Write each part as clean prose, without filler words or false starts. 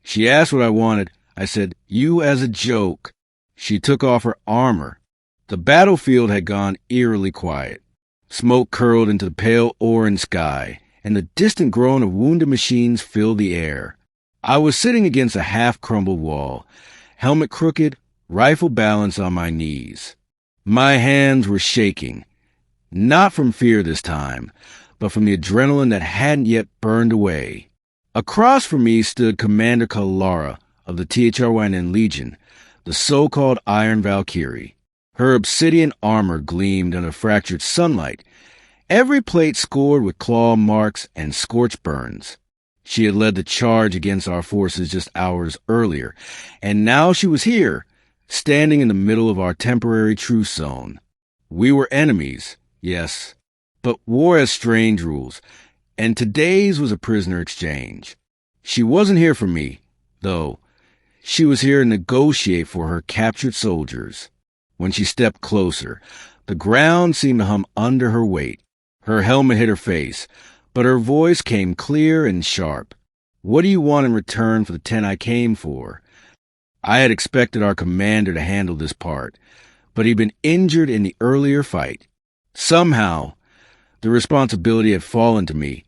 She asked what I wanted. I said, "You as a joke." She took off her armor. The battlefield had gone eerily quiet. Smoke curled into the pale orange sky, and the distant groan of wounded machines filled the air. I was sitting against a half-crumbled wall, helmet crooked, rifle balanced on my knees. My hands were shaking, not from fear this time, but from the adrenaline that hadn't yet burned away. Across from me stood Commander Kalara of the THRYN Legion, the so-called Iron Valkyrie. Her obsidian armor gleamed under fractured sunlight, every plate scored with claw marks and scorch burns. She had led the charge against our forces just hours earlier, and now she was here, standing in the middle of our temporary truce zone. We were enemies, yes, but war has strange rules, and today's was a prisoner exchange. She wasn't here for me, though. She was here to negotiate for her captured soldiers. When she stepped closer, the ground seemed to hum under her weight. Her helmet hit her face, but her voice came clear and sharp. "What do you want in return for the 10 I came for?" I had expected our commander to handle this part, but he'd been injured in the earlier fight. Somehow, the responsibility had fallen to me,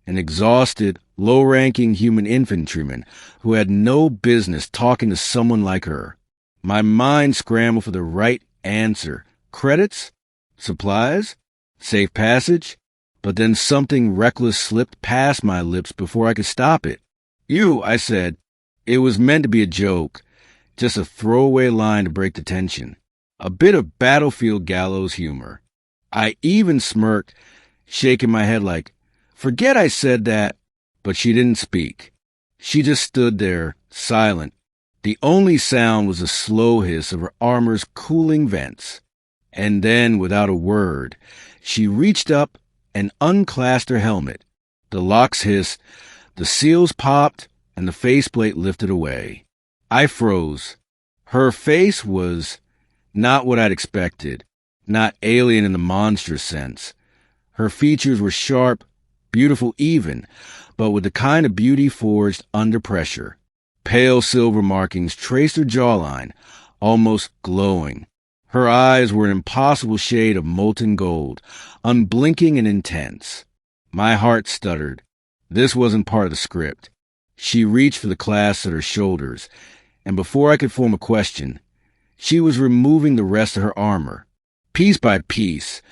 an exhausted, low-ranking human infantryman who had no business talking to someone like her. My mind scrambled for the right answer. Credits? Supplies? Safe passage? But then something reckless slipped past my lips before I could stop it. "You," I said. It was meant to be a joke, just a throwaway line to break the tension. A bit of battlefield gallows humor. I even smirked, shaking my head like, "Forget I said that." But she didn't speak. She just stood there, silent. The only sound was the slow hiss of her armor's cooling vents. And then, without a word, she reached up and unclasped her helmet. The locks hissed, the seals popped, and the faceplate lifted away. I froze. Her face was not what I'd expected, not alien in the monstrous sense. Her features were sharp, beautiful even, but with the kind of beauty forged under pressure. Pale silver markings traced her jawline, almost glowing. Her eyes were an impossible shade of molten gold, unblinking and intense. My heart stuttered. This wasn't part of the script. She reached for the clasp at her shoulders, and before I could form a question, she was removing the rest of her armor. Piece by piece,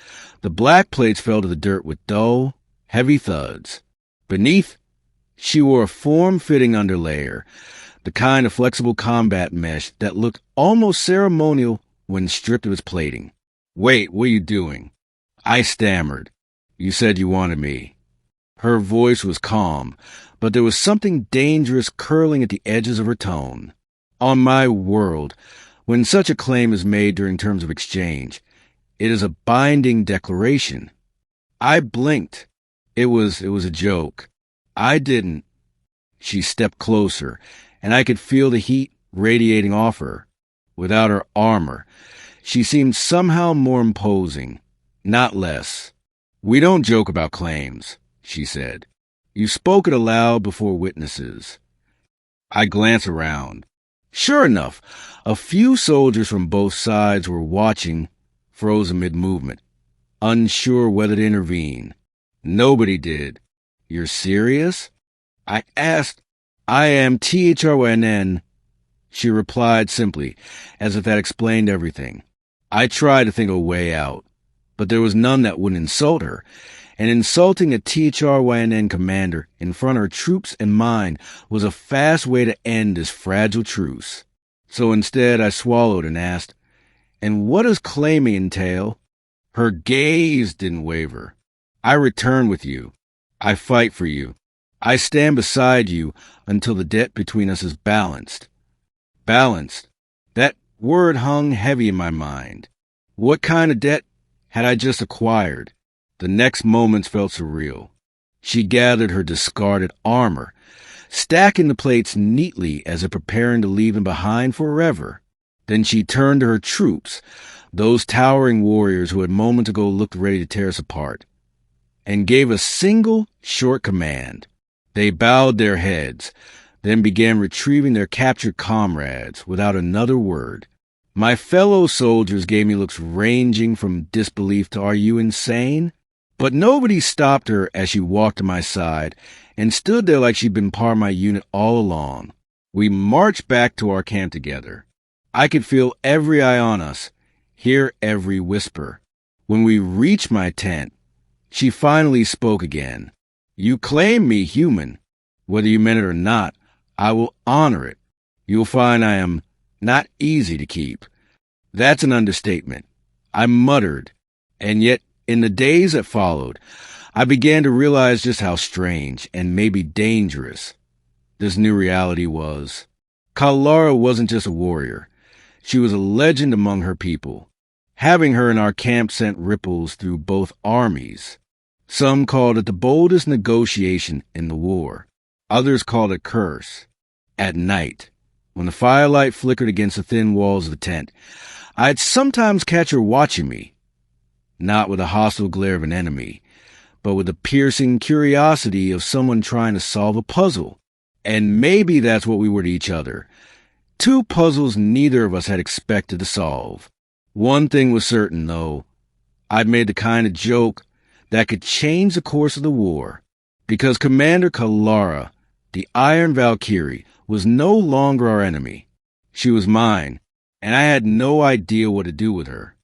the black plates fell to the dirt with dull, heavy thuds. Beneath, she wore a form-fitting underlayer, the kind of flexible combat mesh that looked almost ceremonial when stripped of its plating. "Wait, what are you doing?" I stammered. "You said you wanted me." Her voice was calm, but there was something dangerous curling at the edges of her tone. On my world, when such a claim is made during terms of exchange, it is a binding declaration. I blinked. It was a joke. I didn't. She stepped closer, and I could feel the heat radiating off her. Without her armor, she seemed somehow more imposing, not less. "We don't joke about claims," she said. "You spoke it aloud before witnesses." I glanced around. Sure enough, a few soldiers from both sides were watching, frozen mid-movement, unsure whether to intervene. Nobody did. "You're serious?" I asked. "I am THRYN." She replied simply, as if that explained everything. I tried to think of a way out, but there was none that wouldn't insult her, and insulting a THRYN commander in front of her troops and mine was a fast way to end this fragile truce. So instead I swallowed and asked, "And what does claiming entail?" Her gaze didn't waver. "I return with you. I fight for you. I stand beside you until the debt between us is balanced." Balanced. That word hung heavy in my mind. What kind of debt had I just acquired? The next moments felt surreal. She gathered her discarded armor, stacking the plates neatly as if preparing to leave them behind forever. Then she turned to her troops, those towering warriors who had moments ago looked ready to tear us apart, and gave a single short command. They bowed their heads, then began retrieving their captured comrades without another word. My fellow soldiers gave me looks ranging from disbelief to "Are you insane?" But nobody stopped her as she walked to my side and stood there like she'd been part of my unit all along. We marched back to our camp together. I could feel every eye on us, hear every whisper. When we reached my tent, she finally spoke again. "You claim me human. Whether you meant it or not, I will honor it. You'll find I am not easy to keep." That's an understatement. I muttered, and yet in the days that followed, I began to realize just how strange and maybe dangerous this new reality was. Kalara wasn't just a warrior. She was a legend among her people. Having her in our camp sent ripples through both armies. Some called it the boldest negotiation in the war. Others called it curse. At night, when the firelight flickered against the thin walls of the tent, I'd sometimes catch her watching me, not with the hostile glare of an enemy, but with the piercing curiosity of someone trying to solve a puzzle. And maybe that's what we were to each other. Two puzzles neither of us had expected to solve. One thing was certain, though. I'd made the kind of joke that could change the course of the war, because Commander Kalara, the Iron Valkyrie, was no longer our enemy. She was mine, and I had no idea what to do with her.